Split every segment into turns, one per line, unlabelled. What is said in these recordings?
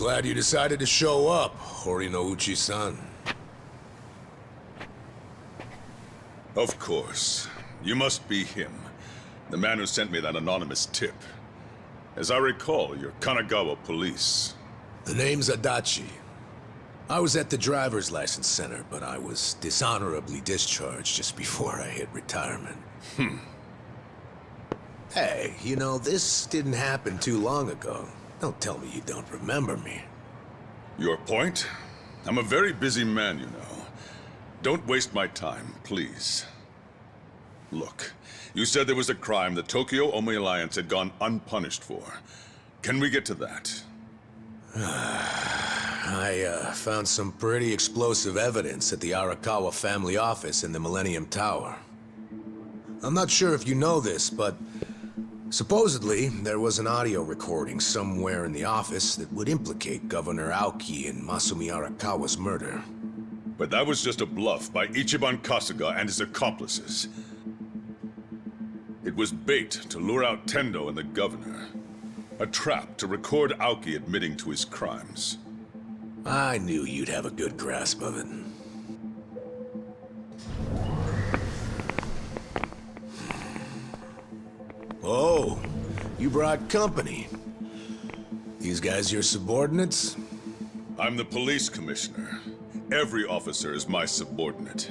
Glad you decided to show up, Horinouchi-san.
Of course. You must be him. The man who sent me that anonymous tip. As I recall, you're Kanagawa police.
The name's Adachi. I was at the driver's license center, but I was dishonorably discharged just before I hit retirement. Hey, you know, this didn't happen too long ago. Don't tell me you don't remember me.
Your point? I'm a very busy man, you know. Don't waste my time, please. Look, you said there was a crime the Tokyo Omi Alliance had gone unpunished for. Can we get to that?
I found some pretty explosive evidence at the Arakawa family office in the Millennium Tower. I'm not sure if you know this, but supposedly there was an audio recording somewhere in the office that would implicate Governor Aoki in Masumi Arakawa's murder.
But that was just a bluff by Ichiban Kasuga and his accomplices. It was bait to lure out Tendo and the governor. A trap to record Aoki admitting to his crimes.
I knew you'd have a good grasp of it. Oh, you brought company. These guys your subordinates?
I'm the police commissioner. Every officer is my subordinate.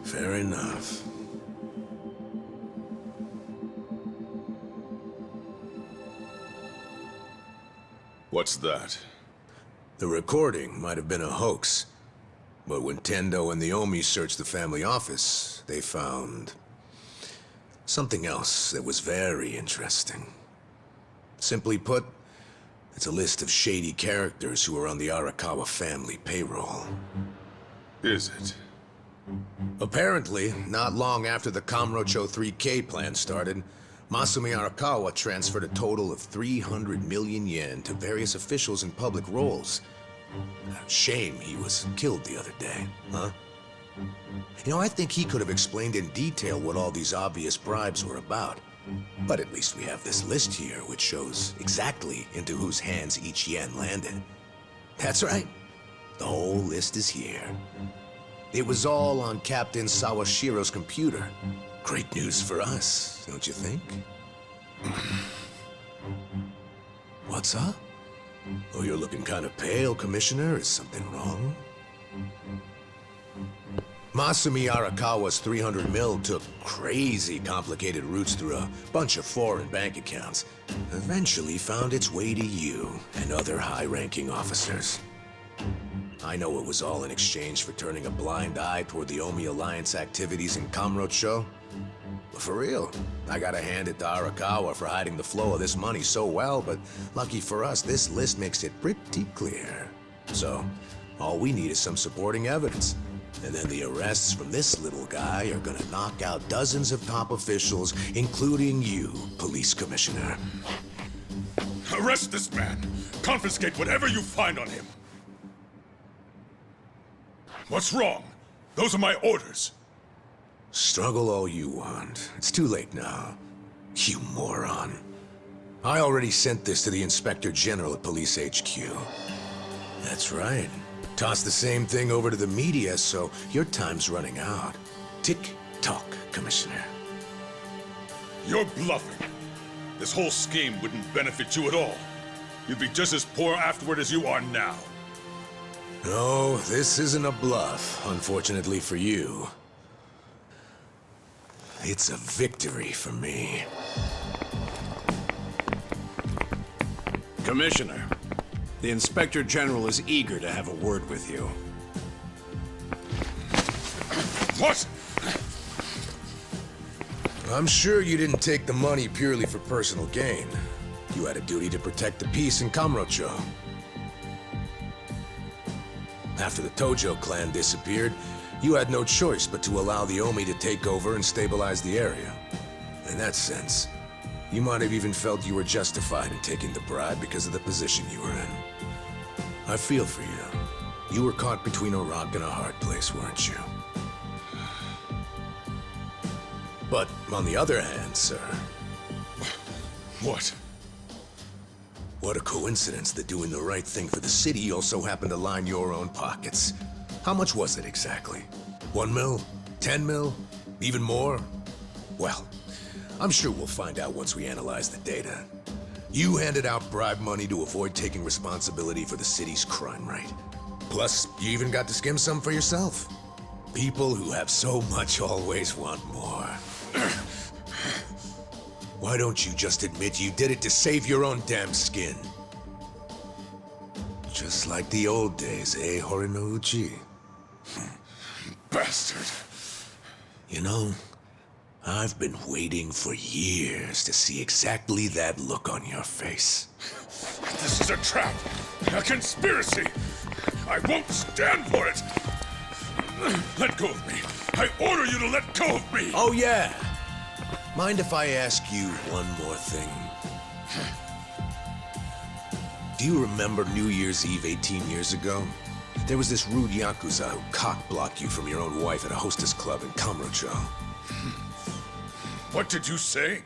Fair enough.
What's that?
The recording might have been a hoax, but when Tendo and the Omi searched the family office, they found something else that was very interesting. Simply put, it's a list of shady characters who are on the Arakawa family payroll.
Is it?
Apparently, not long after the Kamurocho 3K plan started, Masumi Arakawa transferred a total of 300 million yen to various officials in public roles. Shame he was killed the other day, huh? You know, I think he could have explained in detail what all these obvious bribes were about. But at least we have this list here, which shows exactly into whose hands each yen landed. That's right. The whole list is here. It was all on Captain Sawashiro's computer. Great news for us, don't you think? What's up? Oh, you're looking kind of pale, Commissioner. Is something wrong? Masumi Arakawa's 300 mil took crazy complicated routes through a bunch of foreign bank accounts. Eventually found its way to you and other high-ranking officers. I know it was all in exchange for turning a blind eye toward the Omi Alliance activities in Kamurocho. But for real, I gotta hand it to Arakawa for hiding the flow of this money so well, but lucky for us, this list makes it pretty clear. So, all we need is some supporting evidence. And then the arrests from this little guy are gonna knock out dozens of top officials, including you, Police Commissioner.
Arrest this man! Confiscate whatever you find on him! What's wrong? Those are my orders.
Struggle all you want. It's too late now. You moron. I already sent this to the Inspector General at Police HQ. That's right. Toss the same thing over to the media, so your time's running out. Tick-tock, Commissioner.
You're bluffing. This whole scheme wouldn't benefit you at all. You'd be just as poor afterward as you are now.
No, this isn't a bluff, unfortunately for you. It's a victory for me.
Commissioner, the Inspector General is eager to have a word with you.
What?
I'm sure you didn't take the money purely for personal gain. You had a duty to protect the peace in Kamurocho. After the Tojo clan disappeared, you had no choice but to allow the Omi to take over and stabilize the area. In that sense, you might have even felt you were justified in taking the bribe because of the position you were in. I feel for you. You were caught between a rock and a hard place, weren't you? But on the other hand, sir...
What?
What a coincidence that doing the right thing for the city also happened to line your own pockets. How much was it exactly? 1 mil? 10 mil? Even more? Well, I'm sure we'll find out once we analyze the data. You handed out bribe money to avoid taking responsibility for the city's crime rate. Plus, you even got to skim some for yourself. People who have so much always want more. Why don't you just admit you did it to save your own damn skin? Just like the old days, eh, Horinouchi?
Bastard.
You know, I've been waiting for years to see exactly that look on your face.
This is a trap. A conspiracy. I won't stand for it. Let go of me. I order you to let go of me.
Oh, yeah. Mind if I ask you one more thing? Do you remember New Year's Eve 18 years ago? There was this rude Yakuza who cock-blocked you from your own wife at a hostess club in Kamurocho.
What did you say?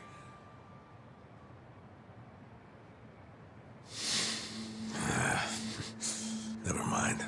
Never mind.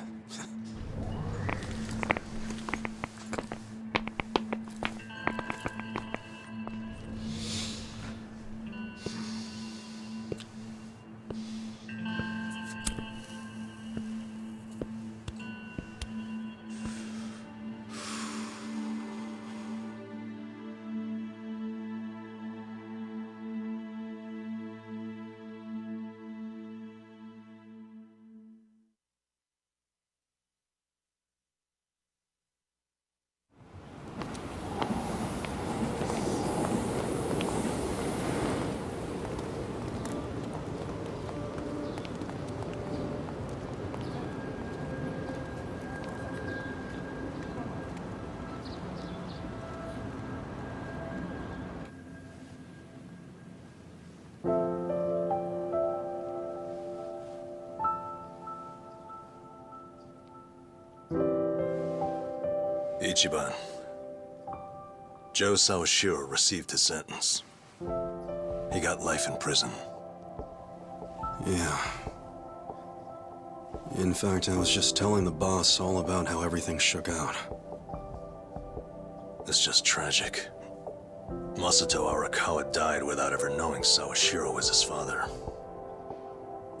Ichiban. Joe Sawashiro received his sentence. He got life in prison.
Yeah. In fact, I was just telling the boss all about how everything shook out.
It's just tragic. Masato Arakawa died without ever knowing Sawashiro was his father.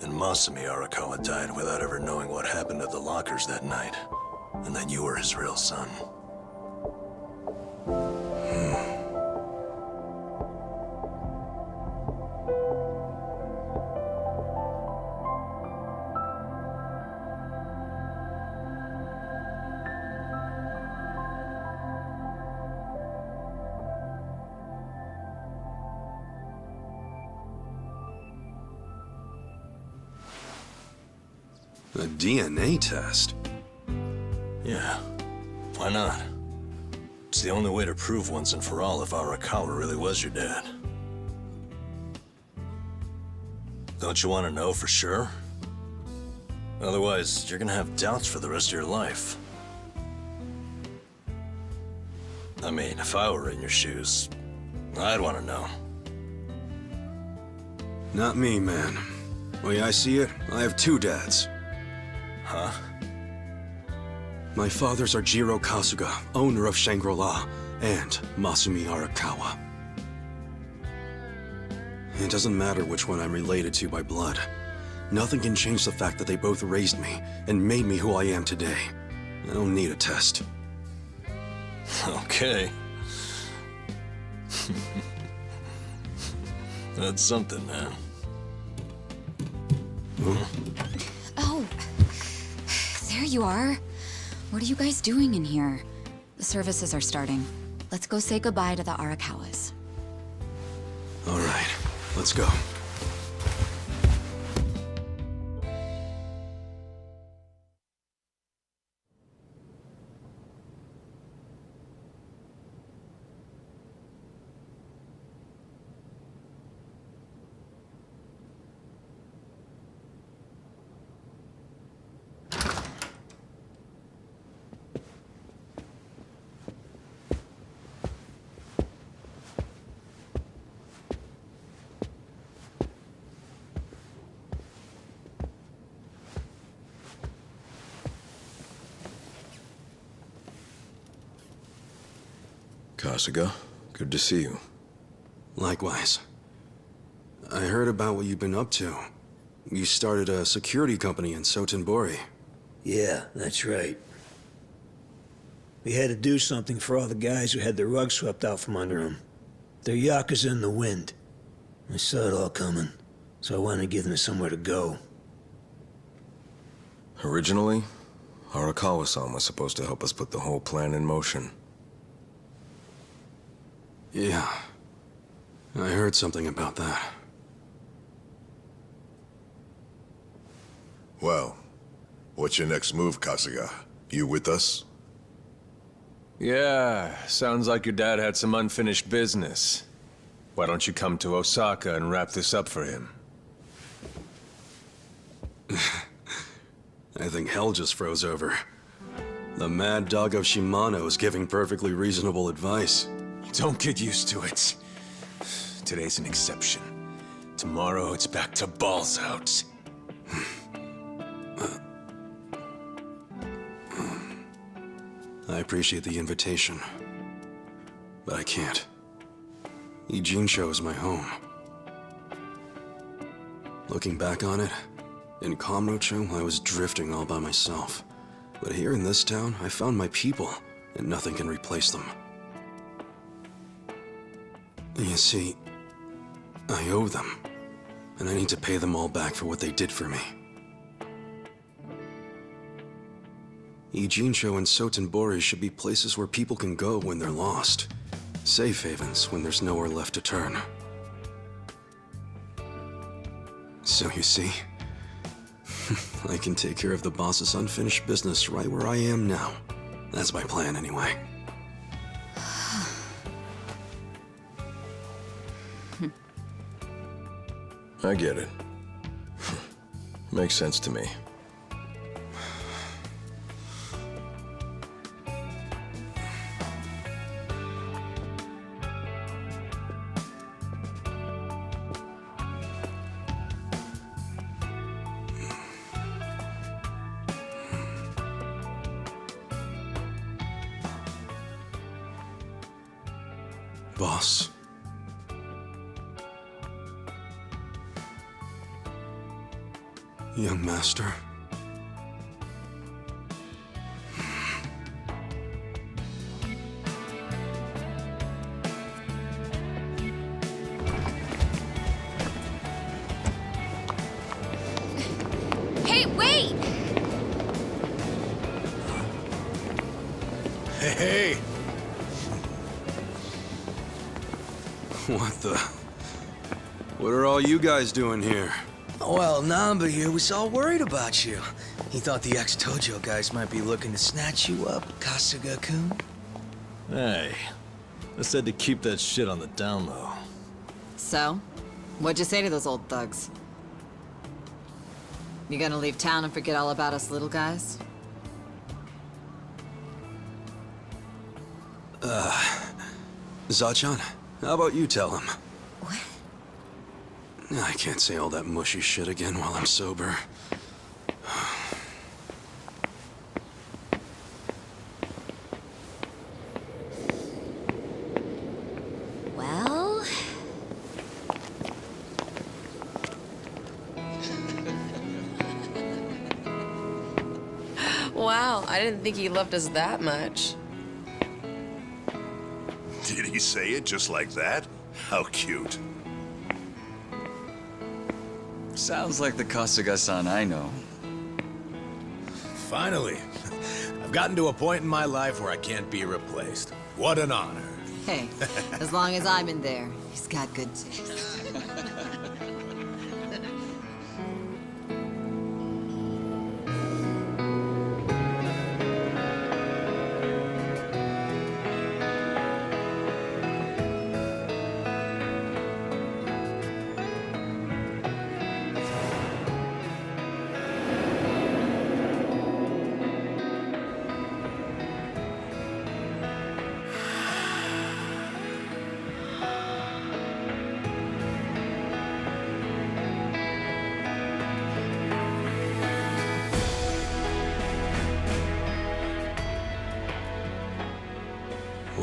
And Masumi Arakawa died without ever knowing what happened at the lockers that night, and that you were his real son.
A DNA test?
Yeah. Why not? It's the only way to prove once and for all if Arakawa really was your dad. Don't you want to know for sure? Otherwise, you're gonna have doubts for the rest of your life. I mean, if I were in your shoes, I'd want to know.
Not me, man. The way I see it, I have two dads.
Huh?
My fathers are Jiro Kasuga, owner of Shangri-La, and Masumi Arakawa. It doesn't matter which one I'm related to by blood. Nothing can change the fact that they both raised me and made me who I am today. I don't need a test.
Okay. That's something, man.
Oh, there you are. What are you guys doing in here? The services are starting. Let's go say goodbye to the Arakawas.
All right, let's go.
Kasuga, good to see you.
Likewise. I heard about what you've been up to. You started a security company in Sotenbori.
Yeah, that's right. We had to do something for all the guys who had their rug swept out from under them. They're Yakuza in the wind. I saw it all coming, so I wanted to give them somewhere to go.
Originally, Arakawa-san was supposed to help us put the whole plan in motion.
Yeah. I heard something about that.
Well, what's your next move, Kasuga? You with us?
Yeah, sounds like your dad had some unfinished business. Why don't you come to Osaka and wrap this up for him?
I think hell just froze over. The mad dog of Shimano is giving perfectly reasonable advice.
Don't get used to it. Today's an exception. Tomorrow it's back to balls out.
I appreciate the invitation, but I can't. Ijincho is my home. Looking back on it, in Kamurocho, I was drifting all by myself. But here in this town, I found my people, and nothing can replace them. You see, I owe them, and I need to pay them all back for what they did for me. Ijincho and Sotenbori should be places where people can go when they're lost. Safe havens when there's nowhere left to turn. So you see, I can take care of the boss's unfinished business right where I am now. That's my plan anyway.
I get it. Makes sense to me.
Boss. Young master.
Hey, wait!
Hey!
What the? What are all you guys doing here?
Well, Namba here was all worried about you. He thought the ex-Tojo guys might be looking to snatch you up, Kasuga-kun.
Hey, I said to keep that shit on the down low.
So? What'd you say to those old thugs? You gonna leave town and forget all about us little guys?
Zachan, how about you tell him?
What?
I can't say all that mushy shit again while I'm sober.
Well...
Wow, I didn't think he loved us that much.
Did he say it just like that? How cute.
Sounds like the Kasuga-san I know.
Finally. I've gotten to a point in my life where I can't be replaced. What an honor.
Hey, as long as I'm in there, he's got good taste.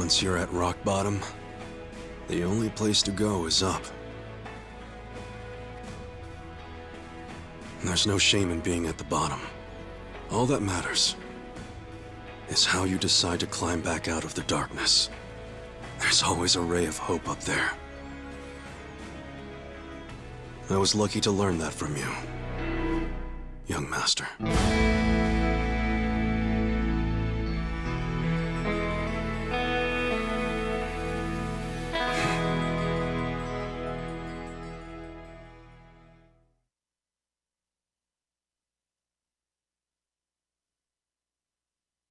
Once you're at rock bottom, the only place to go is up. There's no shame in being at the bottom. All that matters is how you decide to climb back out of the darkness. There's always a ray of hope up there. I was lucky to learn that from you, young master.